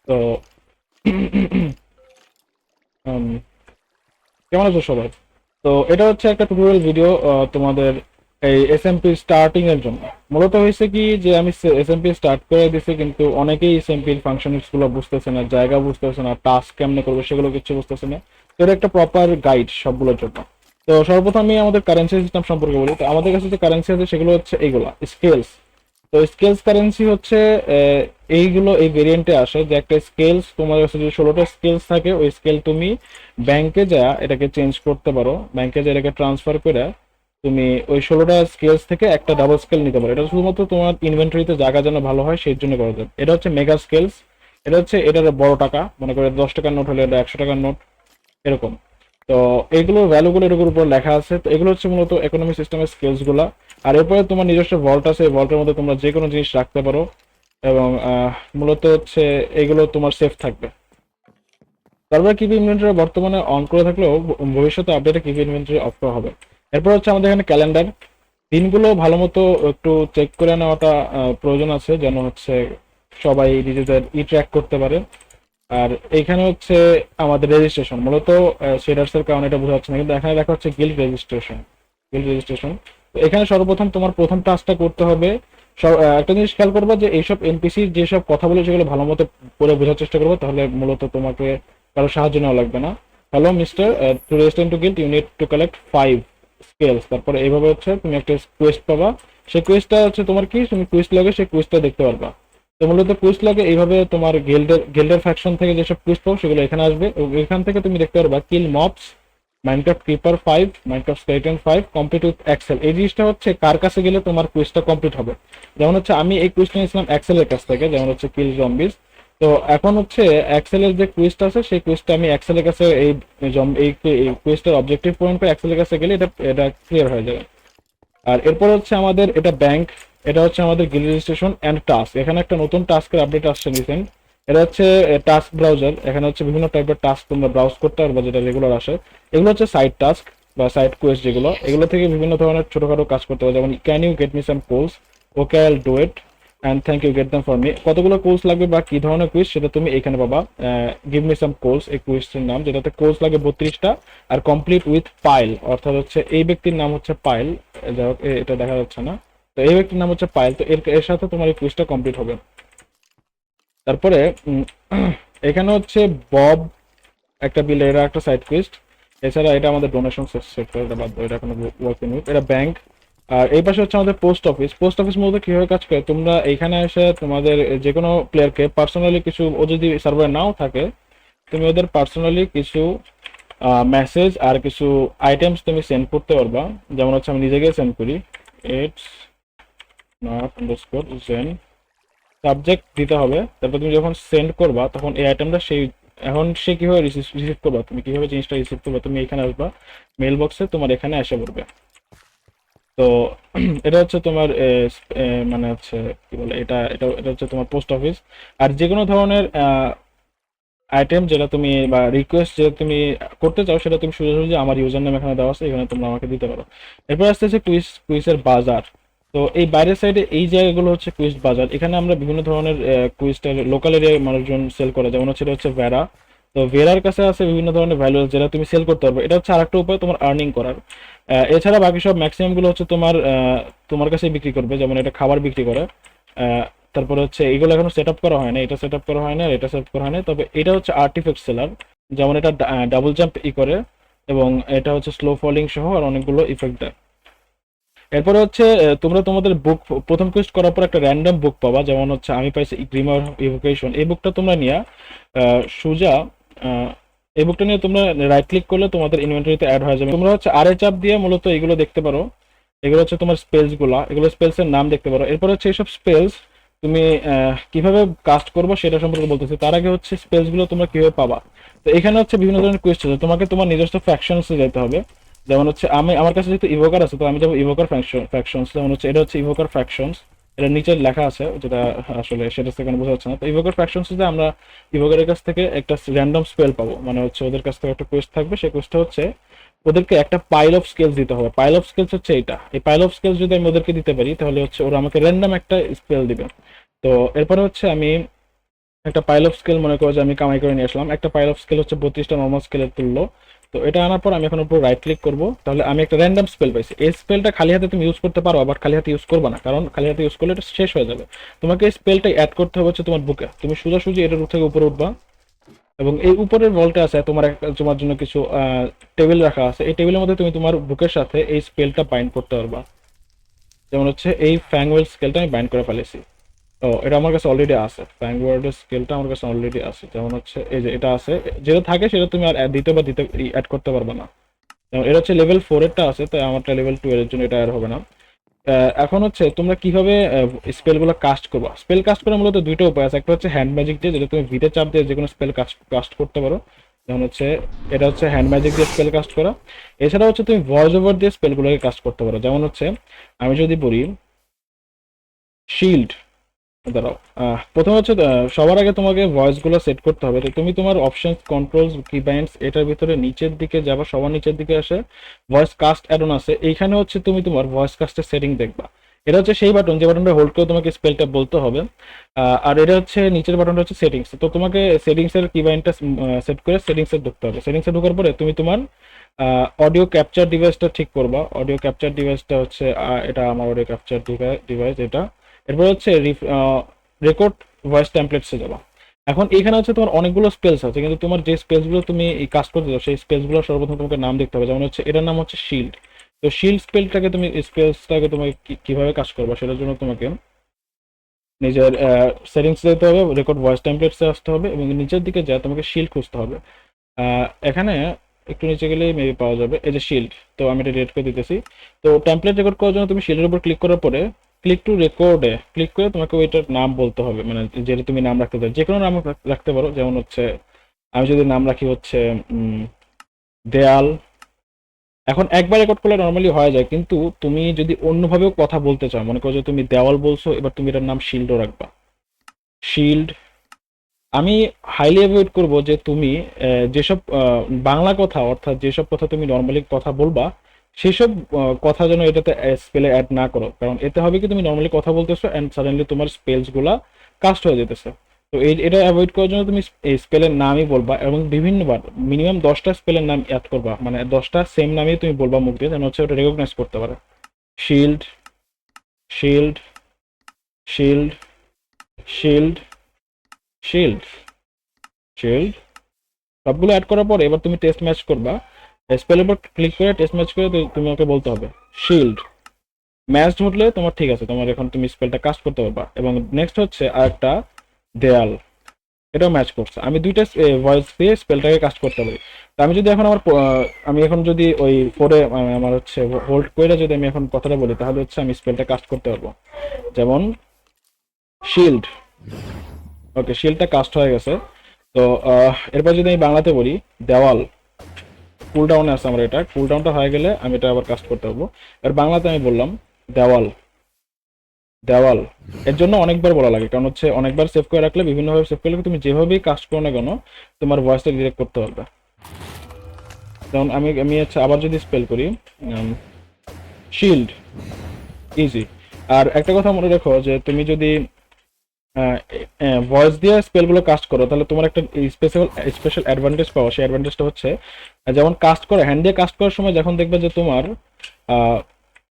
তো উম, কেমন আছো সবাই? তো এটা হচ্ছে একটা টিউটোরিয়াল ভিডিও তোমাদের এই এসএমপি স্টার্টিং এর জন্য। মূলত হয়েছে কি যে আমি এসএমপি স্টার্ট করে দিছি, কিন্তু অনেকেই এসএমপির ফাংশনস গুলো বুঝতেছে না, জায়গা বুঝতেছে না, টাস্ক কেমনে করবে সেগুলো কিছু বুঝতেছে না। তো এটা একটা প্রপার গাইড সবগুলোর জন্য। তো সর্বপ্রথম আমি আমাদের কারেন্সি সিস্টেম সম্পর্কে বলি। তো আমাদের কাছে যে কারেন্সি আছে সেগুলো হচ্ছে এইগুলা স্কেলস। তো স্কেলস কারেন্সি হচ্ছে এইগুলো এই ভেরিয়েন্টে আসে যে একটা স্কেলস তোমার কাছে যদি 16টা স্কেলস থাকে, ওই স্কেল তুমি ব্যাংকে যা এটাকে চেঞ্জ করতে পারো, ব্যাংকে যা এটাকে ট্রান্সফার করে তুমি ওই 16টা স্কেলস থেকে একটা ডাবল স্কেল নিতে পারো। এটা শুধুমাত্র তোমার ইনভেন্টরিতে জায়গা যেন ভালো হয় সেই জন্য করা যায়। এটা হচ্ছে মেগা স্কেলস। এটা হচ্ছে এটার বড় টাকা, মনে করে 10 টাকার নোট হলে এটা 100 টাকার নোট, এরকম। তো এইগুলোর ভ্যালুগুলো এটার উপর লেখা আছে। তো এগুলো হচ্ছে মূলত ইকোনমি সিস্টেমের স্কেলস গুলা। আর এরপরে তোমার নিজস্ব ভল্ট আছে, এই ভল্টের মধ্যে তোমরা যে কোনো জিনিস রাখতে পারো, এবং মূলত হচ্ছে এগুলো তোমার সেফ থাকবে। তারপরে কিপি ইনভেন্টরি বর্তমানে অন করে থাকলেও ভবিষ্যতে আপডেটে কিপি ইনভেন্টরি অফ করা হবে। এরপর হচ্ছে আমাদের এখানে ক্যালেন্ডার। দিনগুলো ভালো মতো একটু চেক করে নেওয়াটা প্রয়োজন আছে, যেন হচ্ছে সবাই নিজেদের ট্র্যাক করতে পারে। আর এইখানে হচ্ছে আমাদের রেজিস্ট্রেশন, মূলত শেডার্স এর কারণে এটা বোঝা যাচ্ছে না, কিন্তু এখানে দেখা হচ্ছে গিল্ড রেজিস্ট্রেশন। গিল্ড রেজিস্ট্রেশন, তো এখানে সর্বপ্রথম তোমার প্রথম টাস্কটা করতে হবে। একটা জিনিস খেয়াল করবা যে এইসব এনপিসি যেসব কথা বলে সেগুলো ভালো মতো পড়ে বোঝার চেষ্টা করবো, তাহলে মূলত তোমাকে কারো সাহায্য নেওয়া লাগবে না। Hello mister, to register to guild you need to collect 5 scales. তারপরে এইভাবে হচ্ছে তুমি একটা কোয়েস্ট পাবা। সেই কোয়েস্টটা হচ্ছে তোমার কি, তুমি কুইজ লগে সেই কুইজটা দেখতে পারবা। তো মূলত কুইজ লাগে এইভাবে তোমার গিল্ডের ফ্যাকশন থেকে যেসব কুইজ পাও সেগুলো এখানে আসবে, এবং এখান থেকে তুমি দেখতে পারবা kill mobs, Minecraft creeper 5, Minecraft skeleton 5 complete with Excel. এই জিনিসটা হচ্ছে কার কাছে গেলে তোমার কুইজটা কমপ্লিট হবে। যেমন হচ্ছে আমি এই কুইজটা নিয়েছিলাম এক্সেলের কাছ থেকে, যেমন হচ্ছে কিল জম্বিস। তো এখন হচ্ছে এক্সেলের যে কুইজটা আছে সেই কুইজটা আমি এক্সেলের কাছে এই কুইজটার অবজেক্টিভ পয়েন্ট করে এক্সেলের কাছে গেলে এটা এটা ক্লিয়ার হয়ে যাবে। আর এরপর হচ্ছে আমাদের এটা ব্যাংক। এটা হচ্ছে আমাদের গিল্ড রেজিস্ট্রেশন অ্যান্ড টাস্ক। এখানে একটা নতুন টাস্কের আপডেট আসছে রিসেন্ট। এটা হচ্ছে টাস্ক ব্রাউজার। এখানে হচ্ছে বিভিন্ন টাইপের টাস্ক তোমরা ব্রাউজ করতে পারবে, যেটা রেগুলার আসে। এগুলো হচ্ছে সাইড টাস্ক বা সাইড কোয়েস্ট, যেগুলো এগুলো থেকে বিভিন্ন ধরনের ছোটখাটো কাজ করতে হবে, যেমন can you get me some coals, okay I will do it, and thank you get them for me. কতগুলো কোর্স লাগবে বা কি ধরনের কুইজ সেটা তুমি এখানে পাবা। গিভ মি সাম কোর্স এই কুইজের নাম, যেটাতে কোর্স লাগে 32টা। আর কমপ্লিট উইথ পাইল, অর্থাৎ হচ্ছে এই ব্যক্তির নাম হচ্ছে পাইল। যাই হোক, এটা দেখা যাচ্ছে না। তো এই ব্যক্তির নাম হচ্ছে পাইল। তো এর এর সাথে তোমার এই কুইজটা কমপ্লিট হবে। তারপরে এখানে হচ্ছে বব একটা বিল, এটা একটা সাইড কুইস্ট। এছাড়া এটা আমাদের ডোনেশন সেক্টর, এটা বাদ দাও, এটা কোনো ওয়ার্কিং উইথ, এটা ব্যাংক। আর এই পাশে হচ্ছে আমাদের পোস্ট অফিস। পোস্ট অফিস মূলত কিভাবে কাজ করে, তোমরা এখানে এসে তোমাদের যে কোনো প্লেয়ারকে পার্সোনালি কিছু, ও যদি সার্ভারে নাও থাকে, তুমি ওদের পার্সোনালি কিছু মেসেজ আর কিছু আইটেমস তুমি সেন্ড করতে পারবা। যেমন হচ্ছে আমি নিজেকে সেন্ড করি, it's not underscore gen, subject দিতে হবে। তারপর তুমি যখন সেন্ড করবা তখন এই আইটেমটা সেই, এখন সে কিভাবে রিসিভ করবা, তুমি কিভাবে জিনিসটা রিসিভ করবা, তুমি এখানে আসবা, মেল বক্সে তোমার এখানে এসে পড়বে। তো এটা হচ্ছে তোমার মানে হচ্ছে কি বলে, এটা এটা এটা হচ্ছে তোমার পোস্ট অফিস। আর যে কোনো ধরনের আইটেম যেটা তুমি বা রিকোয়েস্ট যেটা তুমি করতে চাও, সেটা তুমি সোজাসুজি আমার ইউজার নাম এখানে দেওয়া আছে, এখানে তোমরা আমাকে দিতে পারো। এরপর আসতে হচ্ছে কুইজের বাজার। তো এই বাইরের সাইডে এই জায়গাগুলো হচ্ছে কুইজ বাজার। এখানে আমরা বিভিন্ন ধরনের কুইজটার লোকাল এরিয়ায় মানুষজন সেল করে, যেমন হচ্ছে এটা হচ্ছে ভেড়া। তো ভেড়ার কাছে আছে বিভিন্ন ধরনের ভ্যালু যেটা তুমি সেল করতে পারবে। এটা হচ্ছে আরেকটা উপায় তোমার আর্নিং করার। এছাড়া বাকি সব ম্যাক্সিমাম গুলো হচ্ছে তোমার তোমার কাছে বিক্রি করবে, যেমন এটা খাবার বিক্রি করে। আহ, তারপরে হচ্ছে এগুলো এখনো সেট আপ করা হয় না, এটা সেট আপ করা হয় না, আর এটা সেট করা হয় না। তবে এটা হচ্ছে আর্টিফ্যাক্ট সেলার, যেমন এটা ডাবল জাম্প করে, এবং এটা হচ্ছে স্লো ফলিং সহ আর অনেকগুলো ইফেক্ট দেয়। এরপরে হচ্ছে তোমরা তোমাদের বুক প্রথম কোয়েস্ট করার পর একটা র্যান্ডম বুক পাবা, যেমন হচ্ছে আমি পাইছি গ্রিমার ইভোকেশন। এই বুকটা তোমরা নিয়ে সোজা আহ, এই বুকটা নিয়ে তোমরা রাইট ক্লিক করলে তোমাদের ইনভেন্টরিতে অ্যাড হয়ে যাবে। তোমরা হচ্ছে আরে চাপ দিয়ে মূলত এগুলো দেখতে পারো। এগুলো হচ্ছে তোমার স্পেলস গুলা, এগুলো স্পেলস এর নাম দেখতে পারো। এরপর হচ্ছে এইসব স্পেলস তুমি কিভাবে কাস্ট করবো সেটা সম্পর্কে বলতেছি। তার আগে হচ্ছে স্পেলস গুলো তোমরা কিভাবে পাবা। তো এখানে হচ্ছে বিভিন্ন ধরনের কোয়েস্ট আছে, তোমাকে তোমার নিজস্ব ফ্যাকশনসে যেতে হবে। যেমন হচ্ছে আমি, আমার কাছে যেহেতু ইভোকার আছে, তো আমি যাবো ইভোকার ফ্যাকশনস। যেমন হচ্ছে এটা হচ্ছে ইভোকার ফ্যাকশনস, এটা নিচে লেখা আছে, যেটা আসলে সেটা সেখানে বোঝা যাচ্ছে না। তো ইভোকার ফ্যাকশনস যে আমরা ইভোকারের কাছ থেকে একটা র্যান্ডম স্পেল পাবো, মানে হচ্ছে ওদের কাছ থেকে একটা কোয়েস্ট থাকবে। সেই কোয়েস্টটা হচ্ছে ওদেরকে একটা পাইল অফ স্কেলস দিতে হবে। পাইল অফ স্কেলস হচ্ছে এটা, এই পাইল অফ স্কেলস যদি আমি ওদেরকে দিতে পারি, তাহলে হচ্ছে ওরা আমাকে র্যান্ডম একটা স্পেল দিবে। তো এরপরে হচ্ছে আমি একটা পাইল অফ স্কেল মনে করো যে আমি কামাই করে নিয়ে আসলাম, একটা পাইল অফ স্কেল হচ্ছে 32টা নর্মাল স্কেলের তুল্য। তো এটা আনার পর আমি এখন উপর রাইট ক্লিক করবো, তাহলে আমি একটা র্যান্ডম স্পেল পাইছি। এই স্পেলটা খালি হাতে তুমি ইউজ করতে পারো, আবার খালি হাতে ইউজ করবে না, কারণ খালি হাতে ইউজ করলে এটা শেষ হয়ে যাবে। তোমাকে এই স্পেলটা অ্যাড করতে হবে হচ্ছে তোমার বুকে। তুমি সোজাসুজি এটার থেকে উপরে উঠবা, এবং এই উপরের ভল্টে আছে তোমার জন্য কিছু টেবিল রাখা আছে। এই টেবিলের মধ্যে তুমি তোমার বুকের সাথে এই স্পেলটা বাইন্ড করতে পারবা। যেমন হচ্ছে এই ফ্যাংওয়েল স্কেলটা আমি বাইন্ড করে ফেলেছি। ও, এটা আমার কাছে অলরেডি আছে, ফ্যাংওয়ার্ডের স্কেলটা আমার কাছে অলরেডি আছে। যেমন হচ্ছে এই যে এটা আছে, যেটা থাকে সেটা তুমি আর দিতে অ্যাড করতে পারবে না। যেমন এটা হচ্ছে লেভেল 4 এরটা আছে, তাই আমারটা লেভেল 2 এর জন্য এটা আর হবে না। এখন হচ্ছে তোমরা কিভাবে স্পেলগুলো কাস্ট করবা। স্পেল কাস্ট করার মূলত দুইটা উপায় আছে। একটা হচ্ছে হ্যান্ড ম্যাজিক দিয়ে, যেটা তুমি ভিতে চাপ দিয়ে যে কোনো স্পেল কাস্ট করতে পারো। যেমন হচ্ছে এটা হচ্ছে হ্যান্ড ম্যাজিক দিয়ে স্পেল কাস্ট করা। এছাড়া হচ্ছে তুমি ভয়েস ওভার দিয়ে স্পেলগুলোকে কাস্ট করতে পারো। যেমন হচ্ছে আমি যদি বলি শিল্ড, দাঁড়াও, প্রথমে হচ্ছে সবার আগে তোমাকে ভয়েসগুলো সেট করতে হবে। তো তুমি তোমার অপশনস, কন্ট্রোলস, কিব্যান্ডস, এটার ভিতরে নিচের দিকে যাবা, সবার নিচের দিকে আসে ভয়েস কাস্ট অ্যাডন আছে। এইখানে হচ্ছে তুমি তোমার ভয়েস কাস্টের সেটিং দেখবা। এটা হচ্ছে সেই বাটন, যে বাটনটা হোল্ড করে তোমাকে স্পেলটা বলতে হবে। আর এটা হচ্ছে নিচের বাটনটা হচ্ছে সেটিংস। তো তোমাকে সেটিংসের কিব্যান্ডটা সেট করে সেটিংসে ঢুকতে হবে। সেটিংসে ঢোকার পরে তুমি তোমার অডিও ক্যাপচার ডিভাইসটা ঠিক করবা। অডিও ক্যাপচার ডিভাইসটা হচ্ছে এটা আমার অডিও ক্যাপচার ডিভাইস এটা। এরপর হচ্ছে রেকর্ড ভয়েস টেমপ্লেটসে যাবা। এখন এখানে হচ্ছে তোমার অনেকগুলো স্পেলস আছে, কিন্তু তোমার যে স্পেলসগুলো তুমি এই কাজ করতে চাও সেই স্পেলসগুলো সর্বপ্রথম তোমাকে নাম দেখতে হবে। যেমন হচ্ছে এটার নাম হচ্ছে শিল্ড। তো শিল্ড স্পেলসটাকে তুমি কিভাবে কাজ করবা সেটার জন্য তোমাকে নিজের সেটিংস যেতে হবে, রেকর্ড ভয়েস টেমপ্লেটসে আসতে হবে, এবং নিচের দিকে যা তোমাকে শিল্ড খুঁজতে হবে। এখানে একটু নিচে গেলেই মেবি পাওয়া যাবে এই যে শিল্ড। তো আমি এটা রেড করে দিতেছি। তো টেমপ্লেট রেকর্ড করার জন্য তুমি শিল্ডের উপর ক্লিক করার পরে ক্লিক টু রেকর্ডে ক্লিক করে তোমাকে ওইটার নাম বলতে হবে, মানে যেটা তুমি নাম রাখতে চাও যে কোনো নাম রাখতে পারো। যেমন হচ্ছে আমি যদি নাম রাখি হচ্ছে দেয়াল। এখন একবার রেকর্ড করলে নর্মালি হয়ে যায়, কিন্তু তুমি যদি অন্যভাবেও কথা বলতে চাও, মনে করো যে তুমি দেওয়াল বলছো, এবার তুমি এটার নাম শিল্ডও রাখবা, শিল্ড। আমি হাইলি অ্যাভয়েড করব যে তুমি যেসব বাংলা কথা, অর্থাৎ যেসব কথা তুমি নর্মালি কথা বলবা সেসব কথা যেন এটাতে স্পেলে অ্যাড না করো, কারণ এতে হবে কি তুমি নর্মালি কথা বলতেছো অ্যান্ড সাডেনলি তোমার স্পেলস গুলা কাস্ট হয়ে যেতেছে। তো এটা অ্যাভয়েড করার জন্য তুমি এই স্পেলের নামই বলবা, এবং বিভিন্নবার মিনিমাম 10টা স্পেলের নাম অ্যাড করবা, মানে 10টা সেম নামেই তুমি বলবা মুখ দিয়ে, যেন হচ্ছে ওটা রেকগনাইজ করতে পারে। Shield, shield, shield, shield, shield, shield, সবগুলো অ্যাড করার পরে এবার তুমি টেস্ট ম্যাচ করবা। স্পেলের উপর ক্লিক করে টেস্ট ম্যাচ করে তুমি ওকে বলতে হবে শিল্ড। ম্যাচ হলে তোমার ঠিক আছে, তোমার এখন তুমি স্পেলটা কাস্ট করতে পারবা। এবং নেক্সট হচ্ছে আরেকটা দেয়াল, এটাও ম্যাচ করছে। আমি দুইটা ভয়েস দিয়ে স্পেলটাকে কাস্ট করতে পারি। তো আমি যদি এখন আমি এখন যদি ওই ফোরে আমার হচ্ছে হোল্ড করে যদি আমি এখন কথাটা বলি, তাহলে হচ্ছে আমি স্পেলটা কাস্ট করতে পারবো। যেমন শিল্ড, ওকে, শিল্ডটা কাস্ট হয়ে গেছে। তো এরপর যদি আমি বাংলাতে বলি দেওয়াল, কুল ডাউনে আছে আমার, এটা কুল ডাউনটা হয়ে গেলে আমি এটা আবার কাস্ট করতে পারবো। আর বাংলাতে আমি বললাম দেওয়াল, দেওয়াল। এর জন্য অনেকবার বলা লাগে, কারণ হচ্ছে অনেকবার সেভ করে রাখলে, বিভিন্নভাবে সেভ করলে তুমি যেভাবেই কাস্ট করো না কেন তোমার ভয়েসটা ডিরেক্ট করতে পারবে। যেমন আমি আমি হচ্ছে আবার যদি স্পেল করি শিল্ড, ইজি। আর একটা কথা মনে রেখো যে তুমি যদি ভয়েস দিয়ে স্পেলগুলো কাস্ট করো, তাহলে তোমার একটা স্পেশাল অ্যাডভান্টেজ পাওয়া। সেই অ্যাডভান্টেজটা হচ্ছে যেমন কাস্ট করে হ্যান্ড দিয়ে কাস্ট করার সময় যখন দেখবে যে তোমার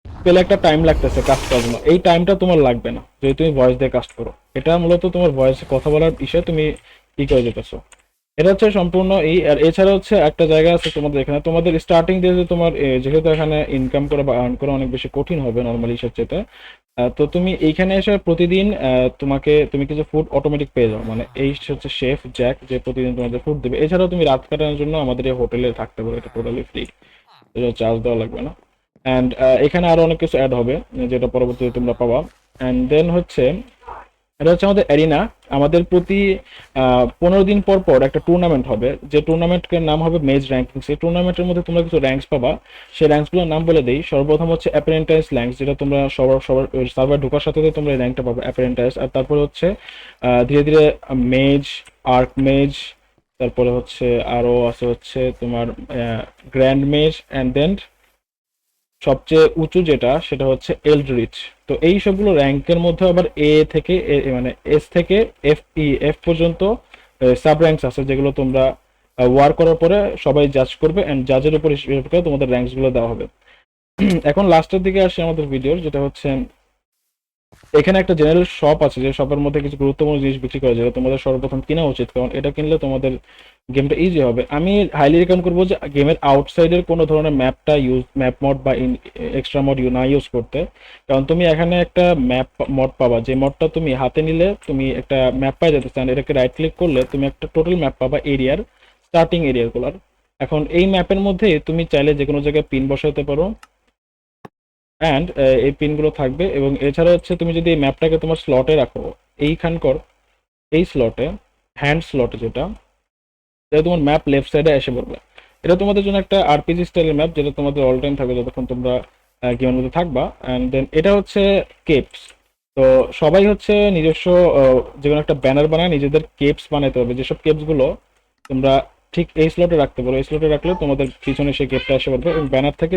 স্পেলে একটা টাইম লাগতেছে কাস্ট করার জন্য, এই টাইমটা তোমার লাগবে না যদি তুমি ভয়েস দিয়ে কাস্ট করো। এটা মূলত তোমার ভয়েসে কথা বলার বিষয়ে তুমি ই করে যেতেছো। এটা হচ্ছে সম্পূর্ণ এই। আর এছাড়া হচ্ছে একটা জায়গা আছে তোমাদের এখানে, তোমাদের স্টার্টিং দিয়ে যে তোমার যেহেতু এখানে ইনকাম করা বা আর্ন করা অনেক বেশি কঠিন হবে নর্মালি হিসেব চেয়ে, তো তুমি এইখানে এসে প্রতিদিন তুমি কিছু ফুড অটোমেটিক পেয়ে যাও। মানে এই হচ্ছে শেফ জ্যাক, যে প্রতিদিন তোমাদের ফুড দেবে। এছাড়াও তুমি রাত কাটানোর জন্য আমাদের এই হোটেলে থাকতে পারো, এটা টোটালি ফ্রি, চার্জ দেওয়া লাগবে না। অ্যান্ড এখানে আরো অনেক কিছু অ্যাড হবে যেটা পরবর্তীতে তোমরা পাবা। অ্যান্ড দেন হচ্ছে এটা হচ্ছে আমাদের অ্যারিনা। আমাদের প্রতি 15 দিন পর পর একটা টুর্নামেন্ট হবে, যে টুর্নামেন্টের নাম হবে মেজ র্যাঙ্কিং। সেই টুর্নামেন্টের মধ্যে তোমরা কিছু র্যাঙ্কস পাবা। সেই র্যাঙ্কসগুলোর নাম বলে দিই। সর্বপ্রথম হচ্ছে অ্যাপারেন্টাইজ র্যাঙ্কস, যেটা তোমরা সবার সবার সার্ভার ঢোকার সাথে সাথে তোমরা এই র্যাঙ্কটা পাবে, অ্যাপারেন্টাইজ। আর তারপরে হচ্ছে ধীরে ধীরে মেজ, আর্ক মেজ, তারপরে হচ্ছে আরও আছে হচ্ছে তোমার গ্র্যান্ড মেজ, অ্যান্ড দেন সবচেয়ে উঁচু যেটা সেটা হচ্ছে এলডরিচ। তো এই সবগুলো র্যাঙ্কের মধ্যে আবার এ থেকে মানে এস থেকে এফ পর্যন্ত সাব র্যাঙ্কস আছে, যেগুলো তোমরা ওয়ার করার পরে সবাই জাজ করবে, অ্যান্ড জাজের উপর হিসেবে করে তোমাদের র্যাঙ্কস গুলো দেওয়া হবে। এখন লাস্টের দিকে আসি আমাদের ভিডিওর, যেটা হচ্ছে এখানে একটা জেনারেল শপ আছে, যে শপের মধ্যে কিছু গুরুত্বপূর্ণ জিনিস বিক্রি করা যায়, তোমাদের সর্বপ্রথম কেনা উচিত, কারণ এটা কিনলে তোমাদের গেমটা ইজি হবে। আমি হাইলি রেকমেন্ড করবো যে গেমের আউটসাইডের কোনো ধরনের ম্যাপ মড বা এক্সট্রা মড না ইউজ করতে, কারণ তুমি এখানে একটা ম্যাপ মড পাবা, যে মডটা তুমি হাতে নিলে তুমি একটা ম্যাপ পাই যেতে চান, এটাকে রাইট ক্লিক করলে তুমি একটা টোটাল ম্যাপ পাবা এরিয়ার, স্টার্টিং এরিয়াগুলোর। এখন এই ম্যাপের মধ্যে তুমি চাইলে যে কোনো জায়গায় পিন বসাতে পারো, অ্যান্ড এই পিনগুলো থাকবে। এবং এছাড়া হচ্ছে তুমি যদি এই ম্যাপটাকে তোমার স্লটে রাখো, এইখানকার এই স্লটে, হ্যান্ড স্লটে, যেটা তোমার ম্যাপ লেফট সাইডে এসে পড়বে। এটা তোমাদের জন্য একটা আরপিজি স্টাইলের ম্যাপ, যেটা তোমাদের অল টাইম থাকবে যতক্ষণ তোমরা গেমের মধ্যে থাকবা। অ্যান্ড দেন এটা হচ্ছে কেপস। তো সবাই হচ্ছে নিজস্ব যে কোনো একটা ব্যানার বানায় নিজেদের কেপস বানাতে হবে, যেসব কেপসগুলো তোমরা ঠিক এই স্লটে রাখতে পারো। এই স্লটে রাখলে তোমাদের পিছনে সেই কেপটা এসে পড়বে, এবং ব্যানার থেকে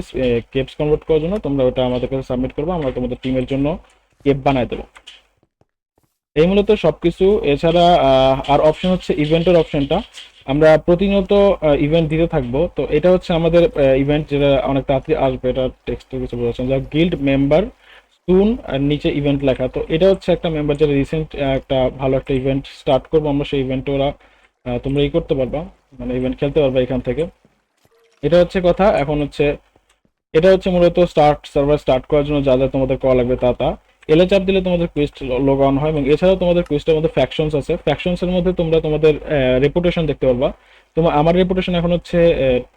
কেপস কনভার্ট করার জন্য তোমরা ওটা আমাদের কাছে সাবমিট করবো, আমরা তোমাদের টিমের জন্য কেপ বানায় দেবো। এই মূলত সবকিছু। এছাড়া আর অপশন হচ্ছে ইভেন্টের অপশনটা, আমরা প্রতিনিয়ত ইভেন্ট দিতে থাকবো। তো এটা হচ্ছে আমাদের ইভেন্ট, যেটা অনেক তাড়াতাড়ি আসবে। এটা টেক্সটে কিছু বোঝাচ্ছেন, যা গিল্ড মেম্বার সুন আর নিচে ইভেন্ট লেখা। তো এটা হচ্ছে একটা মেম্বার, যেটা রিসেন্ট একটা ভালো একটা ইভেন্ট স্টার্ট করবো আমরা, সেই ইভেন্টে ওরা তোমরা করতে পারবা, মানে ইভেন্ট খেলতে পারবা এখান থেকে। এটা হচ্ছে কথা। এখন হচ্ছে এটা হচ্ছে মূলত সার্ভার স্টার্ট করার জন্য যা যা তোমাদের করা লাগবে তা এলে চাপ দিলে তোমাদের কুইস্ট লগ অন হয়। এবং এছাড়াও তোমাদের কুইস্টের মধ্যে ফ্যাকশনস আছে, ফ্যাকশনসের মধ্যে তোমরা তোমাদের রেপুটেশন দেখতে পারবা। আমার রেপুটেশন এখন হচ্ছে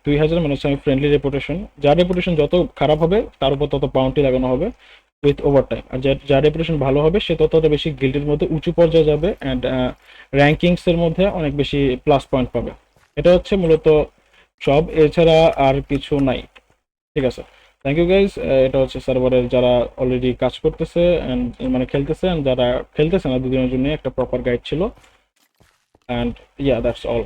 2000, মানে হচ্ছে আমি ফ্রেন্ডলি রেপুটেশন। যার রেপুটেশন যত খারাপ হবে তার উপর তত বাউন্টি লাগানো হবে উইথ ওভার টাইম, আর যার রেপুটেশন ভালো হবে সে ততটা বেশি গিল্ডের মধ্যে উঁচু পর্যায়ে যাবে, অ্যান্ড র্যাঙ্কিংসের মধ্যে অনেক বেশি প্লাস পয়েন্ট পাবে। এটা হচ্ছে মূলত সব, এছাড়া আর কিছু নাই। ঠিক আছে, থ্যাংক ইউ গাইজ। এটা হচ্ছে সার্ভারের যারা অলরেডি কাজ করতেছে অ্যান্ড মানে খেলতেছে, অ্যান্ড যারা খেলতেছে না দুদিনের জন্য একটা প্রপার গাইড ছিল। And yeah, that's all.